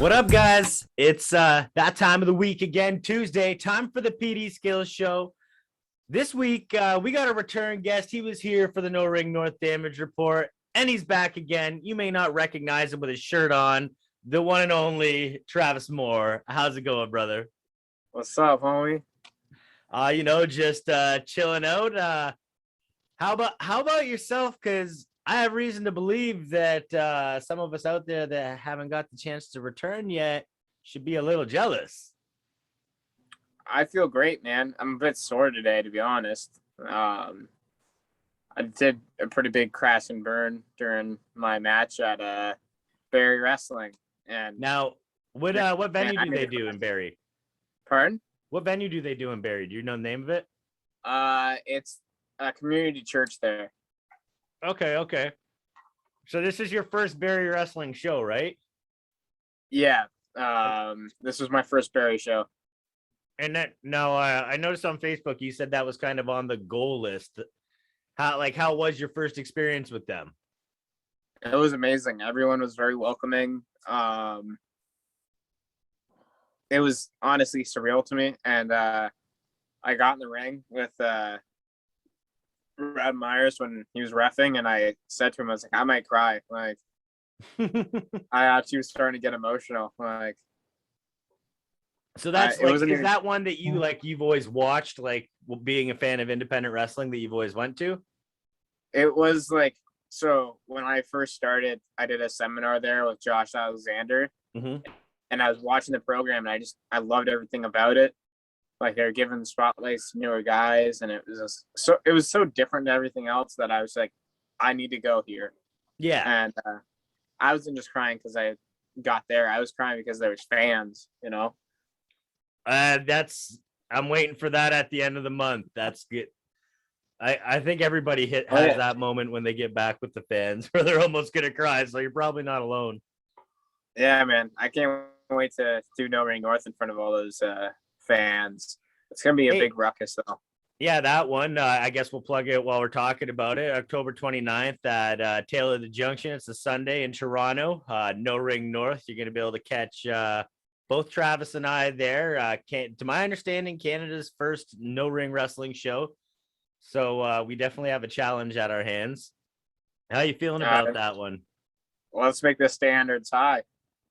What up, guys? It's that time of the week again, Tuesday. Time for the PD Skillz Show. This week, we got a return guest. He was here for the No Ring North Damage Report, and he's back again. You may not recognize him with his shirt on. The one and only Travis Moore. How's it going, brother? What's up, homie? Just chilling out. How about yourself? Because I have reason to believe that some of us out there that haven't got the chance to return yet should be a little jealous. I feel great, man. I'm a bit sore today, to be honest. I did a pretty big crash and burn during my match at Barrie Wrestling. And now, what venue do they do in Barrie? Pardon? What venue do they do in Barrie? Do you know the name of it? It's a community church there. Okay. So this is your first Barrie Wrestling show, right? Yeah. This was my first Barrie show. And I noticed on Facebook you said that was kind of on the goal list. How was your first experience with them? It was amazing. Everyone was very welcoming. It was honestly surreal to me. And I got in the ring with Brad Myers when he was reffing, and I said to him, I was like, I might cry. Like, I actually was starting to get emotional. Like, so that's is that one that you've always watched, like being a fan of independent wrestling that you've always went to? It was like, so when I first started, I did a seminar there with Josh Alexander, and I was watching the program, and I loved everything about it. Like, they're giving spotlights to newer guys, and it was so different than everything else that I was like, I need to go here. Yeah. And I wasn't just crying because I got there. I was crying because there was fans, I'm waiting for that at the end of the month. That's good. I think everybody has that moment when they get back with the fans where they're almost gonna cry. So you're probably not alone. Yeah, man. I can't wait to do No Ring North in front of all those fans. It's gonna be a big ruckus, though. Yeah, that one. I guess we'll plug it while we're talking about it. October 29th at Taylor the Junction. It's a Sunday in Toronto. No Ring North. You're gonna be able to catch both Travis and I there. To my understanding, Canada's first no ring wrestling show. So we definitely have a challenge at our hands. How you feeling about that one? Well, let's make the standards high.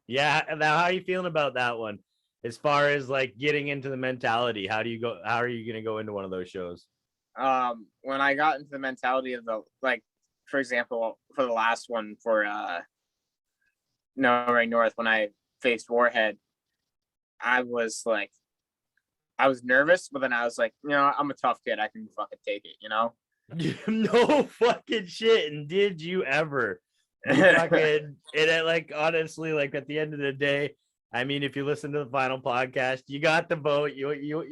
Yeah. Now, how are you feeling about that one? As far as like getting into the mentality, how are you going to go into one of those shows? When I got into the mentality of for example, for the last one for No Ring North, when I faced Warhead, I was nervous, but then I was like, I'm a tough kid. I can fucking take it, No fucking shit. And did you ever? Honestly, like at the end of the day, I mean, if you listen to the final podcast, you got the vote. You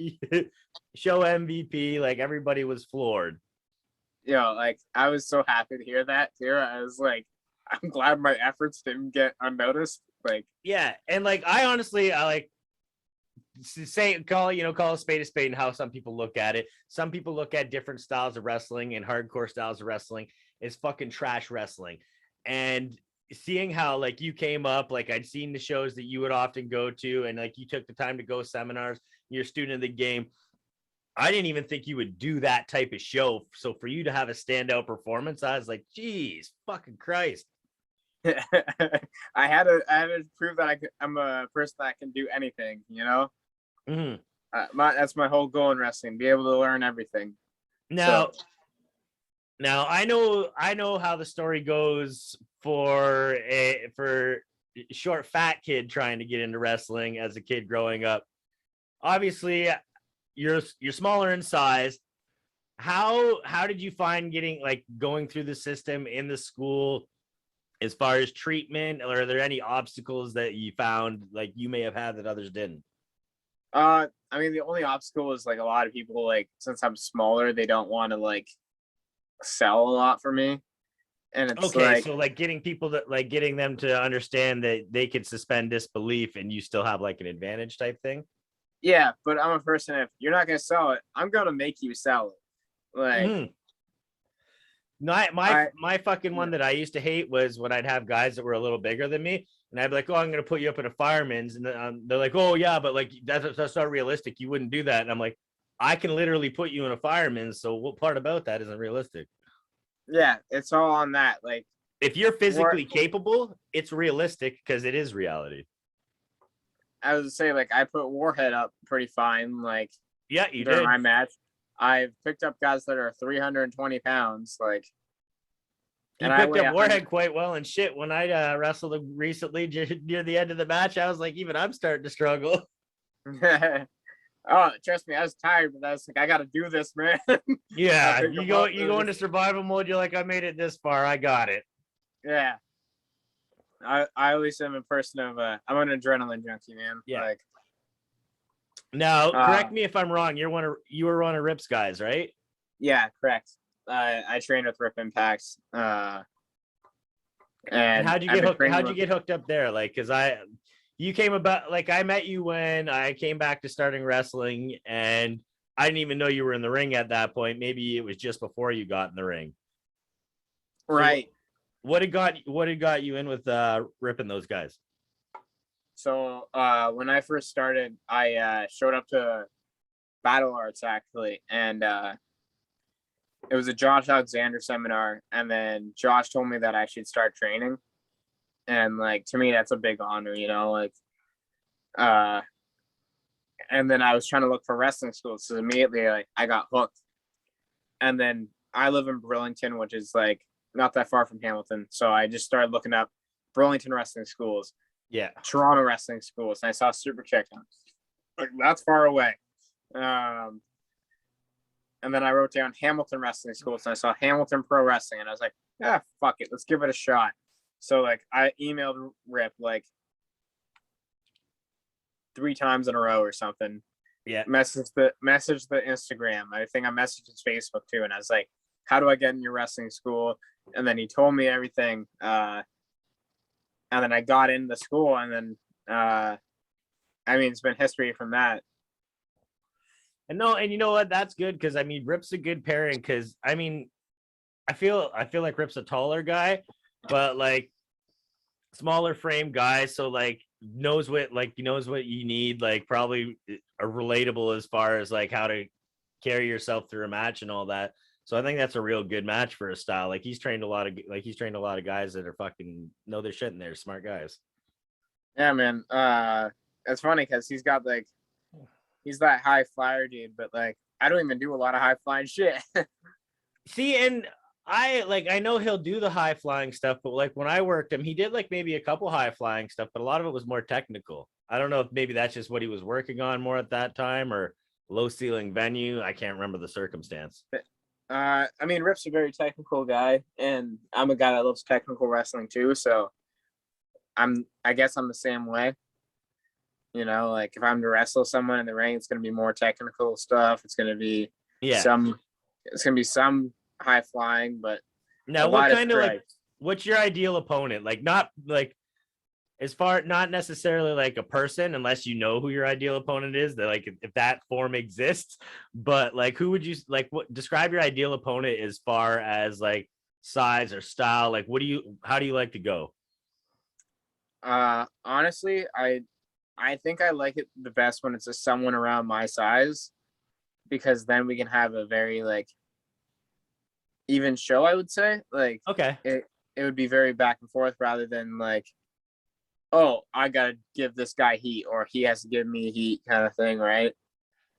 show MVP. Like, everybody was floored. Like, I was so happy to hear that too. I was like, I'm glad my efforts didn't get unnoticed. Like, yeah, and like I honestly, call a spade and how some people look at it. Some people look at different styles of wrestling, and hardcore styles of wrestling is fucking trash wrestling. And seeing how like you came up, like I'd seen the shows that you would often go to, and like you took the time to go seminars, you're a student of the game. I didn't even think you would do that type of show. So for you to have a standout performance, I was like, geez, fucking Christ. I had to prove that I'm a person that can do anything, That's my whole goal in wrestling, be able to learn everything. Now I know how the story goes for short fat kid trying to get into wrestling as a kid growing up. Obviously, you're smaller in size. How did you find going through the system in the school as far as treatment? Or are there any obstacles that you found like you may have had that others didn't? I mean, the only obstacle is like a lot of people, like, since I'm smaller, they don't want to like sell a lot for me. And it's okay, so like getting them to understand that they could suspend disbelief and you still have like an advantage type thing. Yeah, but I'm a person, if you're not gonna sell it, I'm gonna make you sell it. Like, My fucking one that I used to hate was when I'd have guys that were a little bigger than me, and I'd be like, "Oh, I'm gonna put you up in a fireman's," and they're like, "Oh yeah, but like that's not realistic. You wouldn't do that." And I'm like, "I can literally put you in a fireman's. So what part about that isn't realistic?" Yeah, it's all on that. Like, if you're physically capable, it's realistic because it is reality. I was saying, like, I put Warhead up pretty fine. Like, yeah, you during did. my match, I've picked up guys that are 320 pounds. Like, you picked up Warhead quite well and shit. When I wrestled recently near the end of the match, I was like, even I'm starting to struggle. Oh, trust me, I was tired, but I was like, I got to do this, man. Yeah, you go into survival mode. You're like, I made it this far. I got it. Yeah. I always am a person of I'm an adrenaline junkie, man. Yeah. Like, now, correct me if I'm wrong. You were one of Rip's guys, right? Yeah, correct. I trained with Rip Impacts. And how'd you get hooked up there? Like, cause you came about, like, I met you when I came back to starting wrestling, and I didn't even know you were in the ring at that point. Maybe it was just before you got in the ring. Right. So what had got you in with ripping those guys? So when I first started, I showed up to Battle Arts actually, and it was a Josh Alexander seminar, and then Josh told me that I should start training. And like, to me, that's a big honor, you know, like, and then I was trying to look for wrestling schools. So immediately, like, I got hooked. And then I live in Burlington, which is like not that far from Hamilton. So I just started looking up Burlington wrestling schools. Yeah. Toronto wrestling schools. And I saw Super Kick. Like, that's far away. And then I wrote down Hamilton wrestling schools, and I saw Hamilton Pro Wrestling, and I was like, yeah, fuck it, let's give it a shot. So like, I emailed Rip like 3 times in a row or something. Yeah. Messaged the Instagram. I think I messaged his Facebook too, and I was like, how do I get in your wrestling school? And then he told me everything. And then I got into the school, and then I mean, it's been history from that. And no, and you know what? That's good, because I mean, Rip's a good pairing. Because I mean, I feel like Rip's a taller guy, but like smaller frame guy, so like knows what you need. Like, probably are relatable as far as like how to carry yourself through a match and all that. So I think that's a real good match for a style. Like, he's trained a lot of guys that are fucking know their shit, and they're smart guys. Yeah, man. It's funny because he's got like, he's that high flyer dude, but like, I don't even do a lot of high flying shit. See, and I know he'll do the high flying stuff, but like when I worked him, he did like maybe a couple high flying stuff, but a lot of it was more technical. I don't know if maybe that's just what he was working on more at that time, or low ceiling venue. I can't remember the circumstance. I mean, Rip's a very technical guy, and I'm a guy that loves technical wrestling too. So I guess I'm the same way. You know, like, if I'm to wrestle someone in the ring, it's going to be more technical stuff. It's going to be some high flying, but now what kind of like, what's your ideal opponent? Like, not like not necessarily like a person, unless you know who your ideal opponent is, that like if that form exists, but like, who would you like, describe your ideal opponent as far as like size or style? Like, how do you like to go? Honestly, I think I like it the best when it's just someone around my size, because then we can have a very like even show, I would say. Like, okay, it would be very back and forth, rather than like, oh, I gotta give this guy heat, or he has to give me heat, kind of thing, right?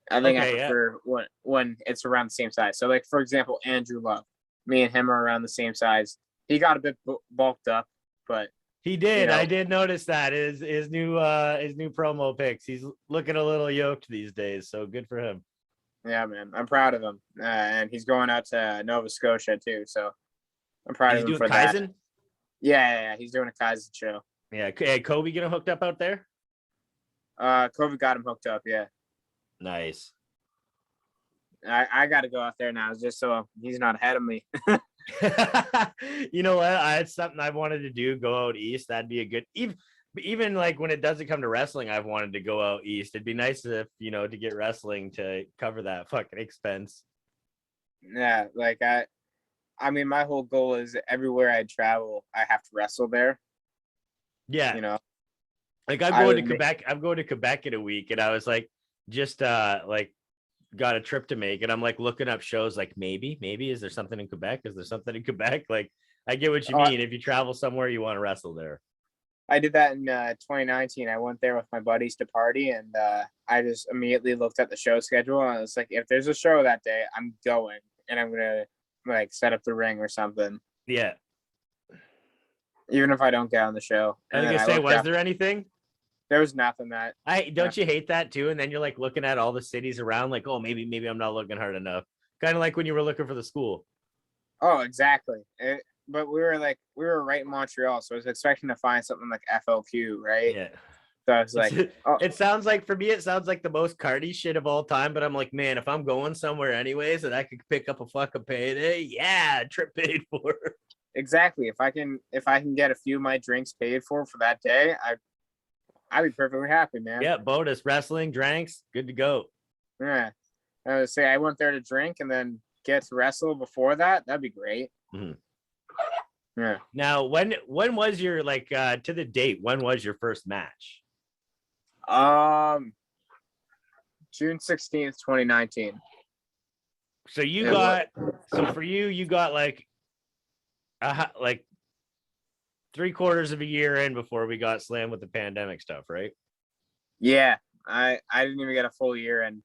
I think I prefer when it's around the same size. So like, for example, Andrew Love, me and him are around the same size. He got a bit bulked up, but he did. You know, I did notice that his new promo pics. He's looking a little yoked these days, so good for him. Yeah, man, I'm proud of him, and he's going out to Nova Scotia too. So I'm proud of him for that. Kaizen? Yeah, he's doing a Kaizen show. Yeah, Kobe get him hooked up out there. Kobe got him hooked up. Yeah, nice. I got to go out there now, just so he's not ahead of me. You know what? It's something I've wanted to do. Go out east. That'd be a good. Even like when it doesn't come to wrestling, I've wanted to go out east. It'd be nice if, you know, to get wrestling to cover that fucking expense. Yeah, like I mean, my whole goal is everywhere I travel, I have to wrestle there. Yeah. You know, like I'm going to Quebec. I'm going to Quebec in a week, and I was like, just like got a trip to make, and I'm like looking up shows. Like maybe is there something in Quebec? Is there something in Quebec? Like I get what you mean. If you travel somewhere, you want to wrestle there. I did that in 2019. I went there with my buddies to party, and I just immediately looked at the show schedule, and I was like, if there's a show that day, I'm going, and I'm gonna like set up the ring or something. Yeah. Even if I don't get on the show. I was gonna say, was there anything? There was nothing that. Don't you hate that too? And then you're like looking at all the cities around, like, oh, maybe I'm not looking hard enough. Kind of like when you were looking for the school. Oh, exactly. But we were right in Montreal, so I was expecting to find something like FLQ, right? Yeah. So I was like, oh. It sounds like, for me, it sounds like the most cardy shit of all time. But I'm like, man, if I'm going somewhere anyways and I could pick up a fucking payday, yeah, trip paid for. Exactly. If I can get a few of my drinks paid for that day, I'd be perfectly happy, man. Yeah, bonus wrestling, drinks, good to go. Yeah. I would say I went there to drink and then get to wrestle before that. That'd be great. Mm-hmm. Yeah. Now, when was your to the date? When was your first match? June 16th, 2019. So for you got like 3/4 of a year in before we got slammed with the pandemic stuff, right? Yeah, I didn't even get a full year in.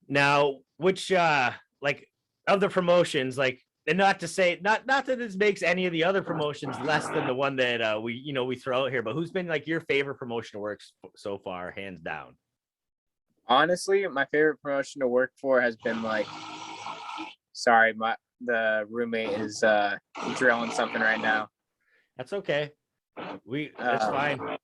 Now, which of the promotions, and not to say not that this makes any of the other promotions less than the one that we throw out here, but who's been like your favorite promotion to work so far, hands down? Honestly, my favorite promotion to work for has been sorry, the roommate is drilling something right now. That's okay. That's fine.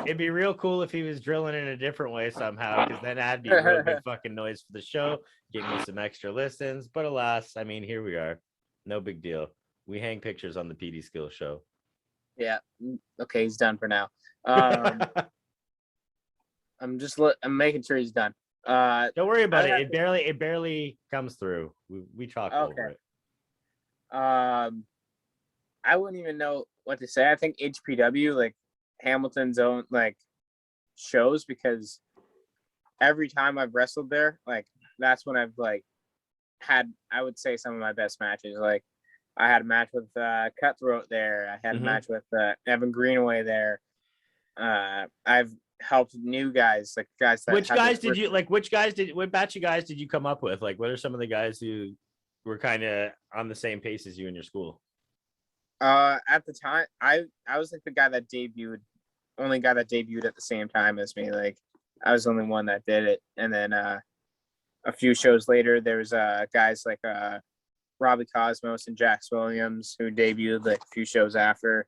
It'd be real cool if he was drilling in a different way somehow, because then that'd be a real good fucking noise for the show, give me some extra listens. But alas, I mean, here we are. No big deal. We hang pictures on the PD Skillz Show. Yeah. Okay, he's done for now. I'm making sure he's done. Don't worry about it. It barely comes through. We talk over it. I wouldn't even know what to say. I think HPW, Hamilton's own shows, because every time I've wrestled there, that's when I've had, I would say, some of my best matches. I had a match with Cutthroat there. I had a match with Evan Greenaway there. I've helped new guys, guys that. What batch of guys did you come up with? What are some of the guys who were kind of on the same pace as you in your school? At the time, I was the guy that debuted, only guy that debuted at the same time as me. I was the only one that did it. And then a few shows later, there was guys like Robbie Cosmos and Jax Williams who debuted a few shows after.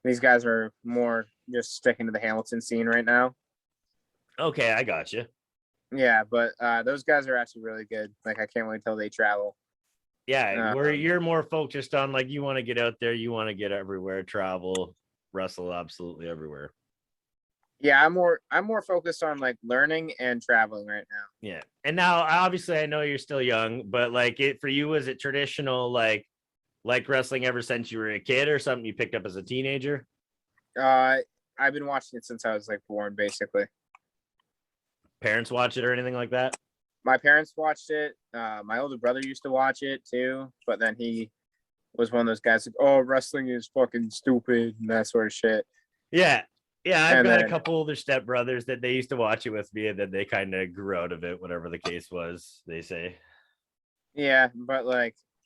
These guys are more just sticking to the Hamilton scene right now. Okay, I got you. Yeah, but those guys are actually really good. I can't wait till they travel. Yeah, where you're more focused on you want to get out there, you want to get everywhere, travel, wrestle absolutely everywhere. Yeah, I'm more focused on learning and traveling right now. Yeah. And now obviously I know you're still young, but for you, was it traditional like wrestling ever since you were a kid, or something you picked up as a teenager? I've been watching it since I was born, basically. Parents watch it or anything like that? My parents watched it. My older brother used to watch it too, but then he was one of those guys oh, wrestling is fucking stupid and that sort of shit. Yeah. Yeah, I've got a couple older stepbrothers that they used to watch it with me, and then they kind of grew out of it, whatever the case was, they say. Yeah, but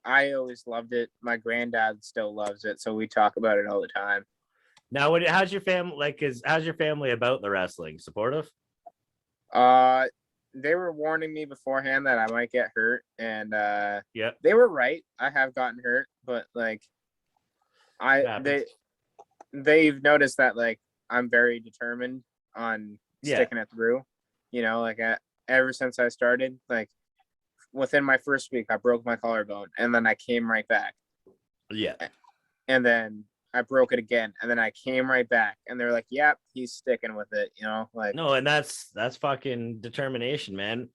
I always loved it. My granddad still loves it, so we talk about it all the time. Now, how's your family? How's your family about the wrestling? Supportive? They were warning me beforehand that I might get hurt, and yeah, they were right. I have gotten hurt, but they've noticed that I'm very determined on sticking it through. Ever since I started, within my first week, I broke my collarbone, and then I came right back. Yeah, and then I broke it again, and then I came right back, and they're like, "Yep, he's sticking with it." No, and that's fucking determination, man.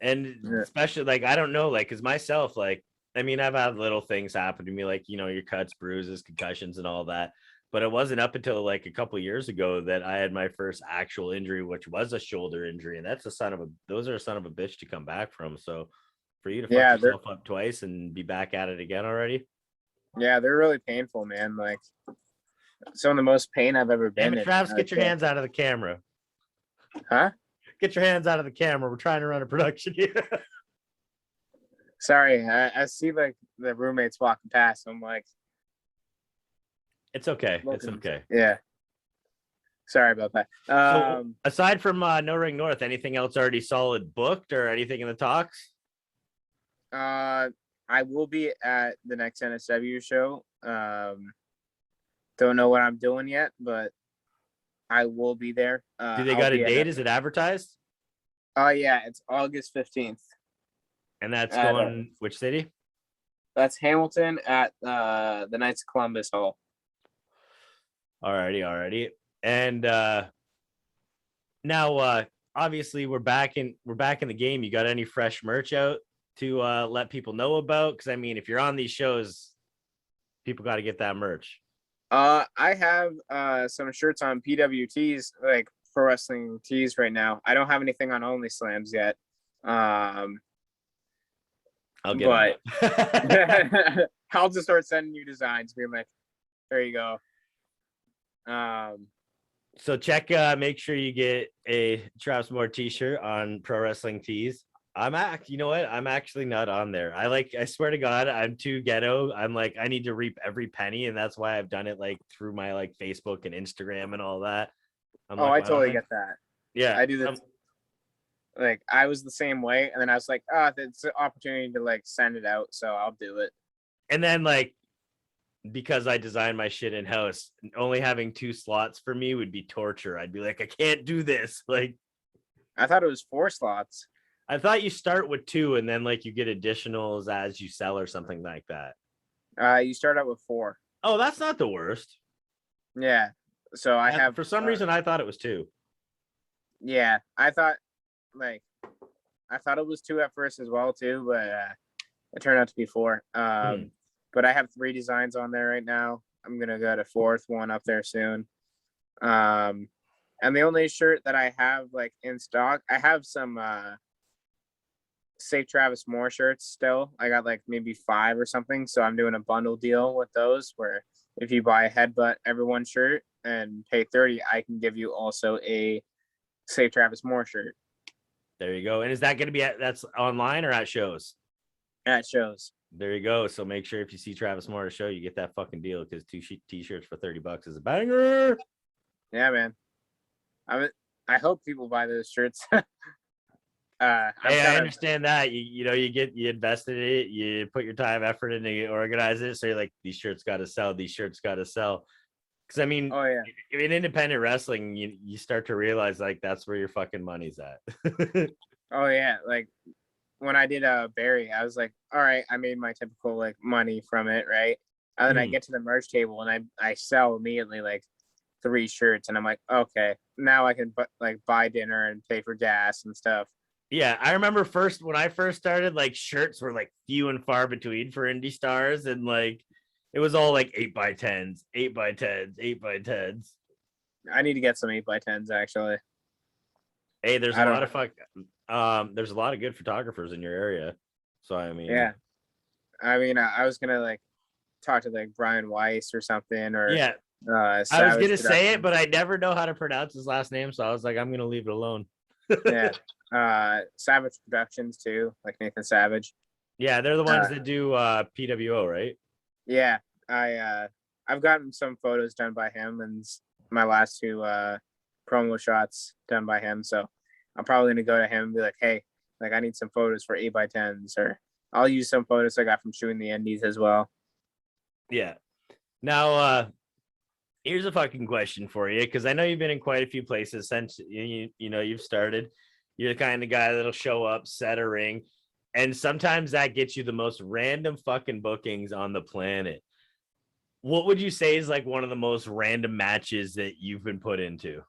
And especially I don't know, because myself, I mean, I've had little things happen to me, like, you know, your cuts, bruises, concussions, and all that. But it wasn't up until like a couple of years ago that I had my first actual injury, which was a shoulder injury, and those are a son of a bitch to come back from. So for you to fuck Yeah, yourself up twice and be back at it again already. yeah, they're really painful, man. Like some of the most pain I've ever Damn been it, in. Travis, get your hands out of the camera. Huh? Get your hands out of the camera. We're trying to run a production here. Sorry, I see like the roommates walking past. I'm like, It's okay. It's looking. okay. Yeah. Sorry about that. So aside from No Ring North, anything else already solid booked or anything in the talks? I will be at the next NSW show. Don't know what I'm doing yet, but I will be there. Do they got a date? Is it advertised? Oh yeah, it's August 15th. And that's going which city? That's Hamilton at the Knights of Columbus Hall. Alrighty. And now obviously we're back in the game. You got any fresh merch out to let people know about? Because I mean, if you're on these shows, people got to get that merch. I have some shirts on PWTs, like Pro Wrestling Tees right now. I don't have anything on Only Slams yet. I'll get but I'll just start sending you designs, being like, there you go. So check, make sure you get a Travis Moore t-shirt on Pro Wrestling Tees. You know what? I'm actually not on there. I swear to God, I'm too ghetto. I'm like, I need to reap every penny. And that's why I've done it like through my like Facebook and Instagram and all that. I totally get that. Yeah. I do this. Like I was the same way. And then I was like, it's an opportunity to like send it out. So I'll do it. And then like, because I designed my shit in house, only having 2 slots for me would be torture. I'd be like, I can't do this. Like, I thought it was 4 slots. I thought you start with 2 and then like you get additionals as you sell or something like that. You start out with 4. Oh, that's not the worst. Yeah. So I have for some reason I thought it was 2. Yeah, I thought it was 2 at first as well too, but it turned out to be 4. But I have 3 designs on there right now. I'm gonna go to 4th one up there soon. And the only shirt that I have like in stock, I have some Safe Travis Moore shirts still. I got like maybe 5 or something. So I'm doing a bundle deal with those where if you buy a Headbutt Everyone shirt and pay $30, I can give you also a Safe Travis Moore shirt. There you go. And is that going to be that's online or at shows? At shows. There you go. So make sure if you see Travis Moore at a show, you get that fucking deal because 2 t-shirts for $30 is a banger. Yeah, man. I hope people buy those shirts. I understand that. You invested in it, you put your time, effort into it, organize it. So you're like, these shirts got to sell. Because I mean, in independent wrestling, you start to realize like that's where your fucking money's at. Oh yeah, like when I did Barrie, I was like, all right, I made my typical like money from it, right? And then I get to the merch table and I sell immediately like 3 shirts, and I'm like, okay, now I can buy dinner and pay for gas and stuff. Yeah, I remember when I first started, like shirts were like few and far between for indie stars, and like it was all like 8x10s, 8x10s, 8x10s. I need to get some 8x10s actually. Hey, there's a lot of good photographers in your area. So I mean, yeah. I mean, I was gonna like talk to like Brian Weiss or something, or yeah. I was gonna say it, but I never know how to pronounce his last name, so I was like, I'm gonna leave it alone. Yeah. Savage Productions too, like Nathan Savage. Yeah, they're the ones that do PWO, right? Yeah, I've gotten some photos done by him, and my last 2 promo shots done by him. So I'm probably gonna go to him and be like, hey, like I need some photos for 8x10s, or I'll use some photos I got from shooting the indies as well. Yeah. Now, here's a fucking question for you, because I know you've been in quite a few places since you've started. You're the kind of guy that'll show up, set a ring, and sometimes that gets you the most random fucking bookings on the planet. What would you say is like one of the most random matches that you've been put into?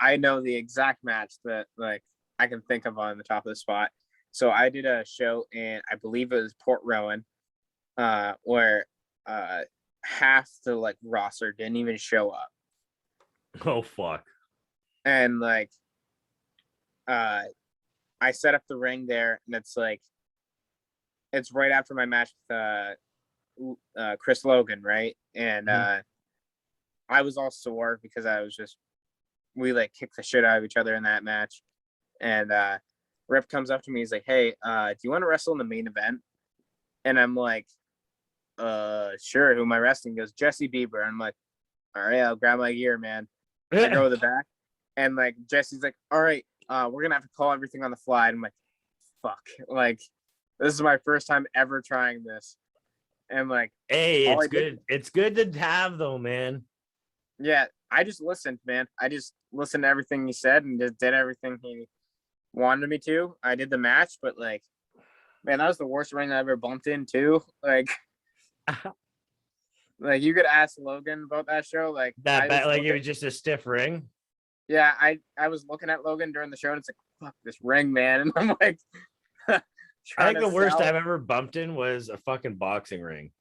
I know the exact match that like I can think of on the top of the spot. So I did a show in, I believe it was Port Rowan, where half the like roster didn't even show up. Oh fuck. And like I set up the ring there, and it's like it's right after my match with Chris Logan, right? And I was all sore because we like kicked the shit out of each other in that match. And Rip comes up to me, he's like, "Hey, do you want to wrestle in the main event?" And I'm like, sure, who am I wrestling? He goes, Jesse Bieber. I'm like, all right, I'll grab my gear, man. I go to the back, and like Jesse's like, all right, we're gonna have to call everything on the fly. And I'm like, fuck, like this is my first time ever trying this. And like, hey, it's good. It's good to have though, man. Yeah, I just listened, man. I just listened to everything he said and just did everything he wanted me to. I did the match, but like, man, that was the worst ring I ever bumped into. Like, like you could ask Logan about that show. Like it was just a stiff ring. Yeah, I was looking at Logan during the show, and it's like, fuck this ring, man. And I'm like, I think the worst I've ever bumped in was a fucking boxing ring.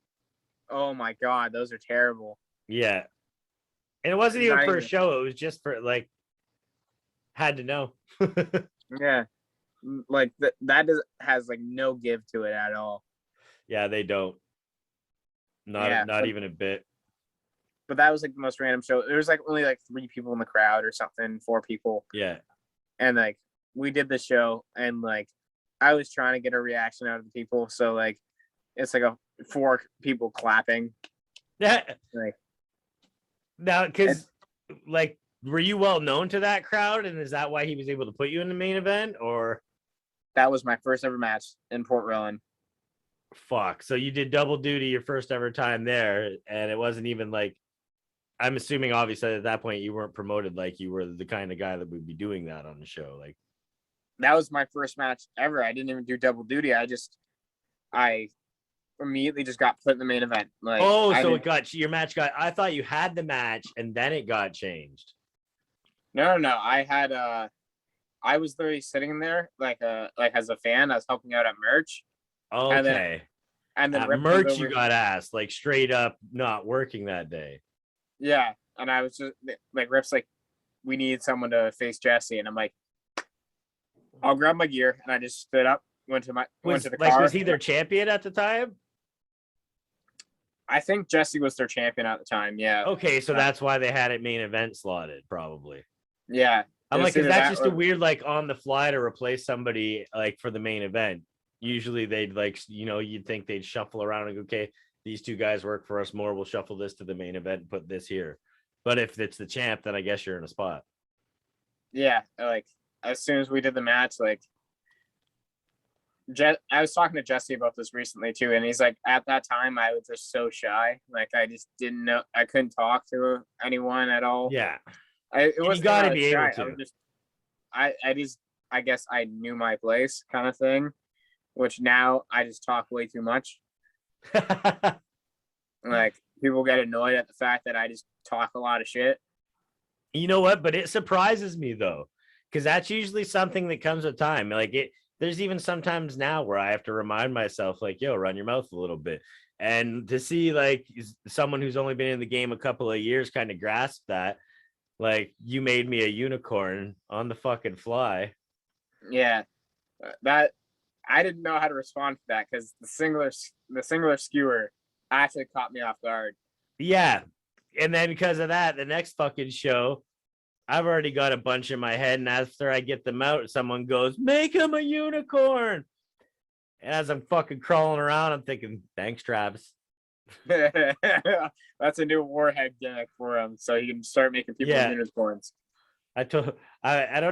Oh my god, those are terrible. Yeah. And it wasn't even for a show, it was just for like had to know. Yeah. Like that has like no give to it at all. Yeah, they don't. Not even a bit. But that was like the most random show. There was like only like 3 people in the crowd or something, 4 people. Yeah. And like we did the show, and like I was trying to get a reaction out of the people. So like it's like 4 people clapping. Yeah. Like, now, because like, were you well known to that crowd, and is that why he was able to put you in the main event? Or that was my first ever match in Port Rowan. Fuck. So you did double duty your first ever time there, and it wasn't even like, I'm assuming obviously at that point you weren't promoted like you were the kind of guy that would be doing that on the show. Like, that was my first match ever. I didn't even do double duty. I immediately just got put in the main event. Like, so your match got, I thought you had the match and then it got changed. No. I was literally sitting there like as a fan. I was helping out at merch. Okay. And then at merch you got asked, like straight up not working that day. Yeah. And I was just like, Rip's like, we need someone to face Jesse. And I'm like, I'll grab my gear. And I just stood up, went to the car. Was he their champion at the time? I think Jesse was their champion at the time. Yeah. Okay. So that's why they had it main event slotted, probably. Yeah. I'm like, is that just a weird, like on the fly to replace somebody like for the main event? Usually they'd like, you'd think they'd shuffle around and go, okay, these 2 guys work for us more. We'll shuffle this to the main event and put this here. But if it's the champ, then I guess you're in a spot. Yeah. Like as soon as we did the match, like I was talking to Jesse about this recently too. And he's like, at that time I was just so shy. Like I just didn't know, I couldn't talk to anyone at all. Yeah. It was you got to be able to. I guess I knew my place kind of thing, which now I just talk way too much. Like people get annoyed at the fact that I just talk a lot of shit. You know what? But it surprises me though, because that's usually something that comes with time. Like there's even sometimes now where I have to remind myself, like, yo, run your mouth a little bit. And to see like someone who's only been in the game a couple of years kind of grasp that, like, you made me a unicorn on the fucking fly. Yeah, that I didn't know how to respond to that because the singular skewer actually caught me off guard. Yeah, and then because of that, the next fucking show, I've already got a bunch in my head, and after I get them out, someone goes, "Make him a unicorn." And as I'm fucking crawling around, I'm thinking, "Thanks, Travis." That's a new warhead gimmick for him, so he can start making people unicorns. I don't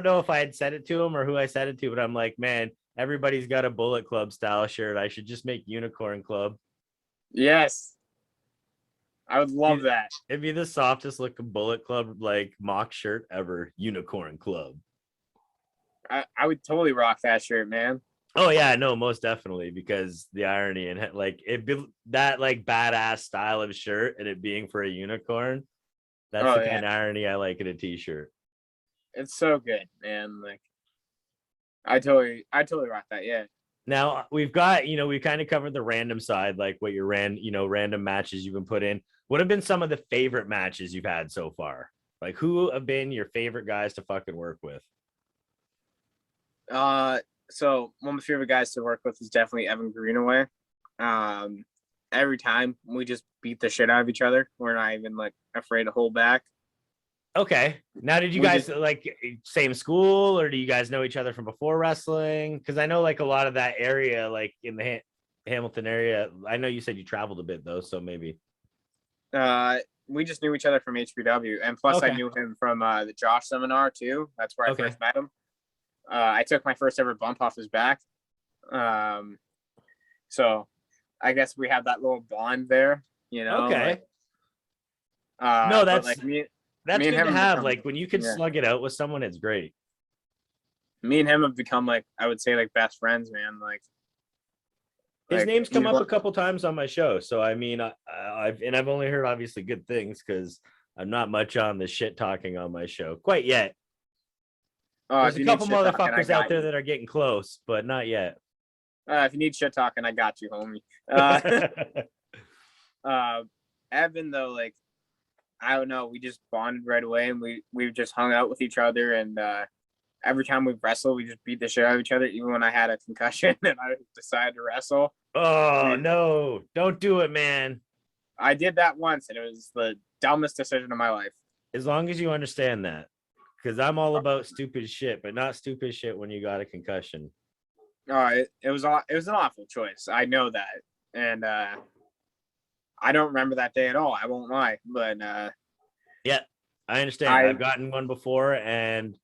know if I had said it to him or who I said it to, but I'm like, man, everybody's got a Bullet Club style shirt. I should just make Unicorn Club. Yes, I would love that. It'd be the softest looking Bullet Club like mock shirt ever. Unicorn Club. I would totally rock that shirt, man. Oh yeah, no, most definitely, because the irony and like it be that like badass style of shirt and it being for a unicorn. That's the kind of irony I like in a t-shirt. It's so good, man. Like I totally rock that. Yeah. Now we've got, we kind of covered the random side, like what your random matches you've been put in. What have been some of the favorite matches you've had so far? Like, who have been your favorite guys to fucking work with? So one of my favorite guys to work with is definitely Evan Greenaway. Every time we just beat the shit out of each other. We're not even like afraid to hold back. Okay. Now, did you guys like same school, or do you guys know each other from before wrestling? Because I know like a lot of that area, like in the Hamilton area. I know you said you traveled a bit though, so maybe. We just knew each other from HPW, and plus I knew him from the Josh seminar too. That's where I first met him. I took my first ever bump off his back. So I guess we have that little bond there, Okay. Like, no, that's like that's me and good him to have. become, like when you can slug it out with someone, it's great. Me and him have become like, I would say, like best friends, man. Like his name's come up a couple times on my show, so I mean, I've only heard obviously good things because I'm not much on the shit talking on my show quite yet. There's a couple motherfuckers out there that are getting close, but not yet. If you need shit talking, I got you, homie. Evan, though, like, I don't know, we just bonded right away, and we just hung out with each other, and every time we wrestle, we just beat the shit out of each other, even when I had a concussion and I decided to wrestle. Oh, no, don't do it, man. I did that once, and it was the dumbest decision of my life. As long as you understand that, because I'm all about stupid shit, but not stupid shit when you got a concussion. It was an awful choice. I know that, and I don't remember that day at all. I won't lie, but yeah, I understand. I've gotten one before, and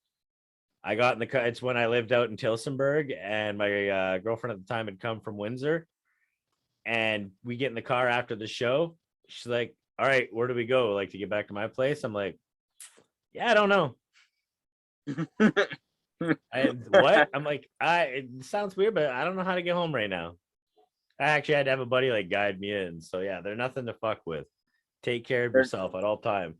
I got in the car. It's when I lived out in Tilsonburg, and my girlfriend at the time had come from Windsor, and we get in the car after the show. She's like, "All right, where do we go? Like to get back to my place?" I'm like, "Yeah, I don't know." What? I'm like, it sounds weird, but I don't know how to get home right now. I actually had to have a buddy like guide me in. So yeah, they're nothing to fuck with. Take care of yourself at all time,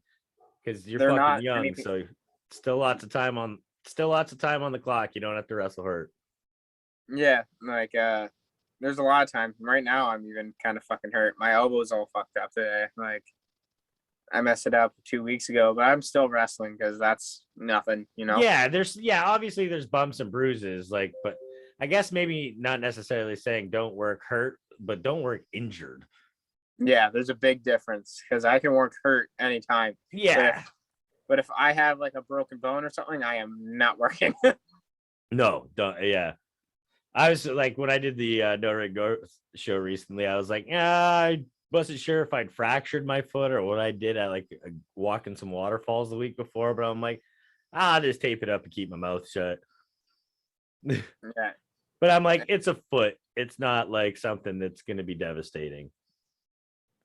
because you're fucking young. Anything. So still lots of time on the clock. You don't have to wrestle hurt. Yeah, like there's a lot of time. Right now, I'm even kind of fucking hurt. My elbow's all fucked up today. Like I messed it up 2 weeks ago, but I'm still wrestling because that's nothing, Yeah, obviously there's bumps and bruises, like, but I guess maybe not necessarily saying don't work hurt, but don't work injured. Yeah, there's a big difference because I can work hurt anytime. Yeah. But if I have like a broken bone or something, I am not working. No, don't. Yeah. I was like, when I did the No Ring Go show recently, I was like, I wasn't sure if I'd fractured my foot or what I did. I like walking some waterfalls the week before, but I'm like, I'll just tape it up and keep my mouth shut. Yeah. But I'm like, it's a foot. It's not like something that's going to be devastating.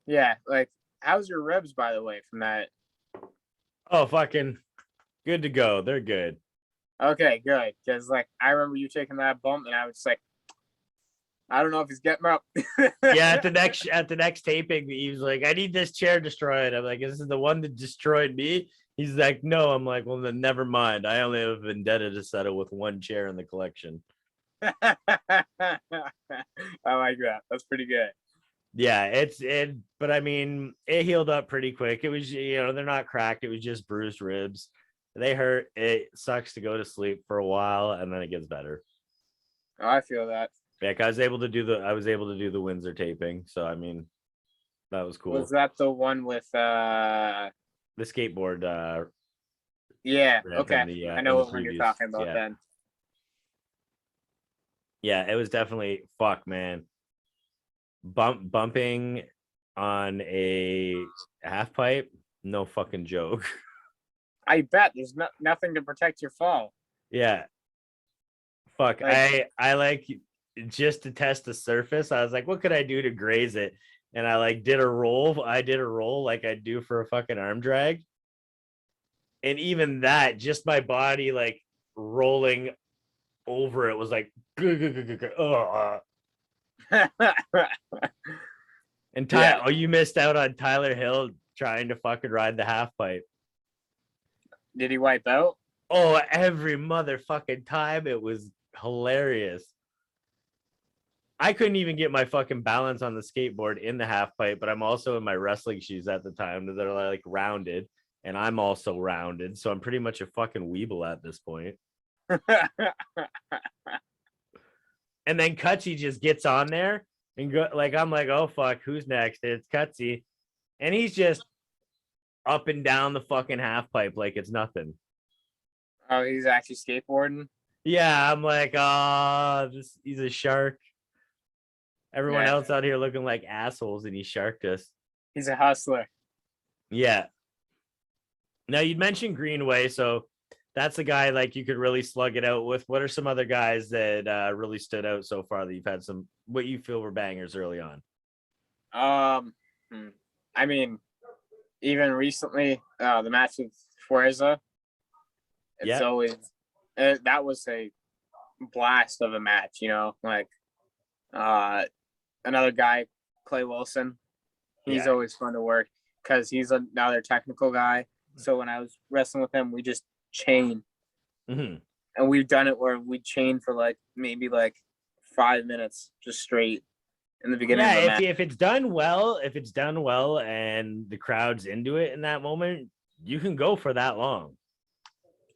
Yeah. Like, how's your ribs, by the way, from that? Oh, fucking good to go. They're good. Okay, good. Because like I remember you taking that bump, and I was like, I don't know if he's getting up. Yeah, at the next taping, he was like, I need this chair destroyed. I'm like, this is the one that destroyed me. He's like, no. I'm like, well, then never mind. I only have a vendetta to settle with one chair in the collection. I like that. That's pretty good. Yeah, but I mean, it healed up pretty quick. It was, they're not cracked. It was just bruised ribs. They hurt. It sucks to go to sleep for a while, and then it gets better. Oh, I feel that. Yeah, I was able to do the Windsor taping. So I mean, that was cool. Was that the one with the skateboard? Yeah. Okay. I know what one you're talking about then. Yeah, it was definitely fuck, man. Bumping on a half pipe, no fucking joke. I bet there's nothing to protect your fall. Yeah. Fuck. Like, I like, just to test the surface, I was like, what could I do to graze it? And I like did a roll. I did a roll like I do for a fucking arm drag. And even that, just my body like rolling over it was like, and oh, you missed out on Tyler Hill trying to fucking ride the half pipe. Did he wipe out? Oh, every motherfucking time. It was hilarious. I couldn't even get my fucking balance on the skateboard in the half pipe, but I'm also in my wrestling shoes at the time that are like rounded, and I'm also rounded, so I'm pretty much a fucking weeble at this point. And then Cutsy just gets on there and go like, I'm like, oh fuck, who's next? It's Cutsy, and he's just up and down the fucking half pipe like it's nothing. Oh, he's actually skateboarding. Yeah, I'm like, oh, he's a shark. Everyone else out here looking like assholes, and he sharked us. He's a hustler. Yeah. Now you'd mentioned Greenway, so that's a guy like you could really slug it out with. What are some other guys that really stood out so far that you've had some what you feel were bangers early on? I mean, even recently, the match with Fuerza. It's always that was a blast of a match, you know, like another guy, Clay Wilson. He's always fun to work because he's another technical guy. So when I was wrestling with him, we just chain, and we've done it where we chain for like maybe like 5 minutes just straight in the beginning. Yeah, of the match. if it's done well, and the crowd's into it in that moment, you can go for that long.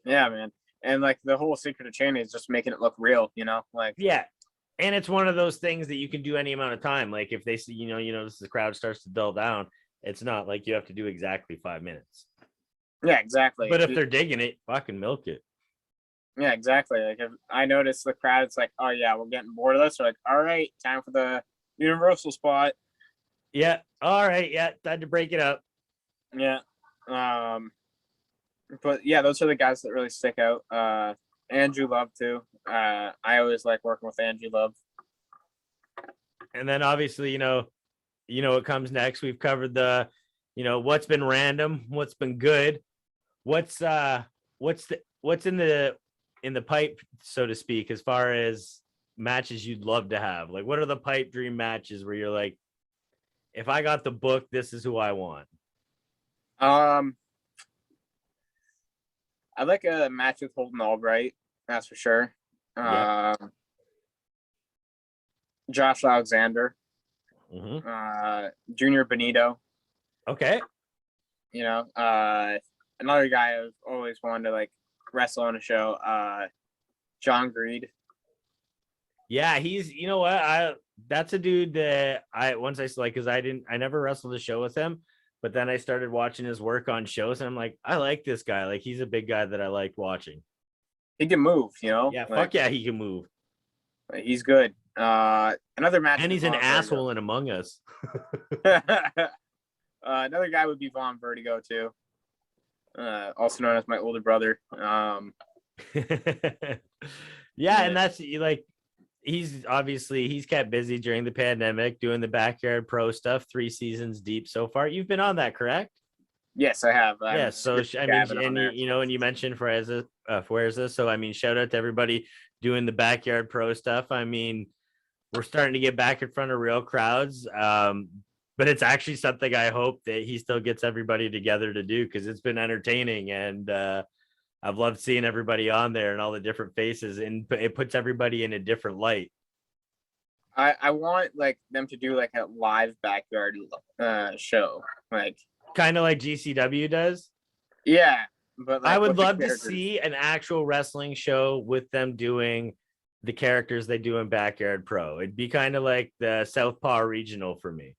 Yeah, man. And like the whole secret of chaining is just making it look real, you know, like And it's one of those things that you can do any amount of time. Like if they see, you know, the crowd starts to dull down, it's not like you have to do exactly 5 minutes. Yeah, exactly. But if they're digging it, fucking milk it. Yeah, exactly. Like if I notice the crowd, it's like, oh yeah, we're getting bored of this. We're like, all right, time for the universal spot. Yeah. All right. Yeah. Time to break it up. Yeah. But yeah, those are the guys that really stick out. Andrew Love too. I always like working with Andrew Love. And then obviously, you know what comes next. We've covered the, what's been random, what's been good, what's in the pipe, so to speak, as far as matches you'd love to have. Like, what are the pipe dream matches where you're like, if I got the book, this is who I want? I like a match with Holden Albright, that's for sure. Josh Alexander, Junior Benito. Okay. You know, another guy I've always wanted to like wrestle on a show, John Greed. Yeah, he's, you know what, that's a dude that I never wrestled a show with him, but then I started watching his work on shows, and I'm like, I like this guy. Like, he's a big guy that I like watching. He can move, you know. Yeah, fuck yeah, he can move. He's good. Another match, and he's an asshole in Among Us. Another guy would be Von Vertigo too, also known as my older brother. Yeah, and that's like, he's kept busy during the pandemic doing the Backyard Pro stuff, 3 seasons deep so far. You've been on that, correct? Yes, I have. Yeah, so I mean, and you mentioned Fuerza, so I mean, shout out to everybody doing the Backyard Pro stuff. I mean, we're starting to get back in front of real crowds, but it's actually something I hope that he still gets everybody together to do, because it's been entertaining, and I've loved seeing everybody on there and all the different faces, and it puts everybody in a different light. I want like them to do like a live backyard show, like kind of like GCW does. Yeah, but like, I would love to see an actual wrestling show with them doing the characters they do in Backyard Pro. It'd be kind of like the Southpaw Regional for me.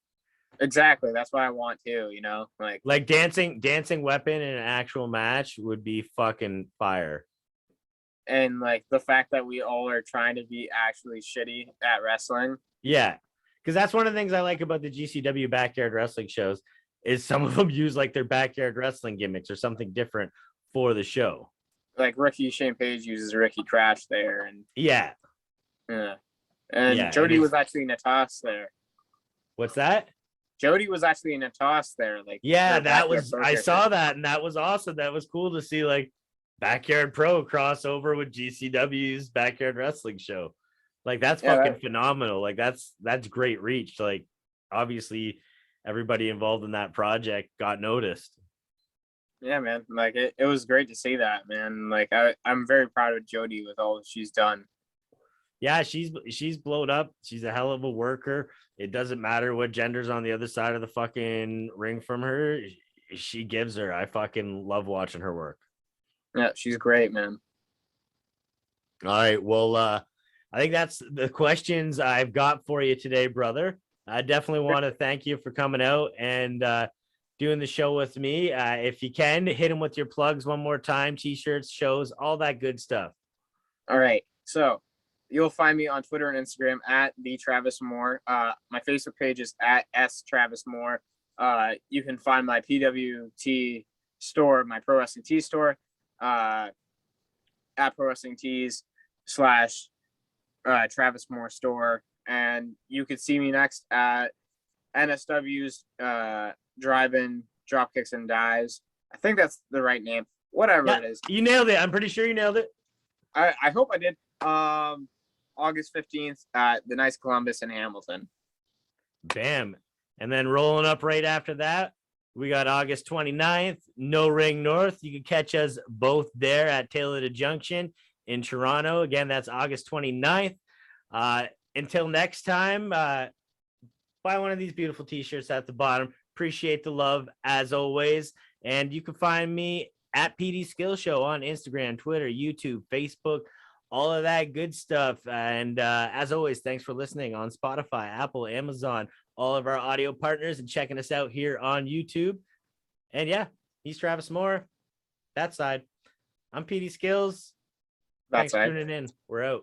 Exactly, that's what I want too. You know, like dancing weapon in an actual match would be fucking fire. And like the fact that we all are trying to be actually shitty at wrestling. Yeah, because that's one of the things I like about the GCW Backyard Wrestling shows, is some of them use like their backyard wrestling gimmicks or something different for the show. Like Ricky Shane Page uses Ricky Crash there, and and Jody was actually in a toss there. What's that? Jody was actually in a toss there. Like, that was, I saw that, and that was awesome. That was cool to see, like, Backyard Pro crossover with GCW's Backyard Wrestling show. Like, that's fucking phenomenal. Like, that's great reach. Like, obviously everybody involved in that project got noticed. Yeah, man. Like, it was great to see that, man. Like, I'm very proud of Jody with all that she's done. Yeah, she's blowed up. She's a hell of a worker. It doesn't matter what gender's on the other side of the fucking ring from her. She gives her. I fucking love watching her work. Yeah, she's great, man. All right. Well, I think that's the questions I've got for you today, brother. I definitely want to thank you for coming out and doing the show with me. If you can, hit him with your plugs one more time, t-shirts, shows, all that good stuff. All right. So you'll find me on Twitter and Instagram at the Travis Moore. My Facebook page is at S Travis Moore. You can find my PWT store, my Pro Wrestling Tees store, at Pro Wrestling Tees / Travis Moore store. And you could see me next at NSW's Drive-In Dropkicks and Dives. I think that's the right name. Whatever it is. You nailed it. I'm pretty sure you nailed it. I hope I did. August 15th at the Nice Columbus in Hamilton. Bam. And then rolling up right after that, we got August 29th, No Ring North. You can catch us both there at Taylor to Junction in Toronto. Again, that's August 29th. Until next time, buy one of these beautiful t-shirts at the bottom. Appreciate the love as always. And you can find me at PD Skillz Show on Instagram, Twitter, YouTube, Facebook, all of that good stuff. And as always, thanks for listening on Spotify, Apple, Amazon, all of our audio partners, and checking us out here on YouTube. And yeah, he's Travis Moore. That side. I'm PD Skillz. Thanks for tuning in. We're out.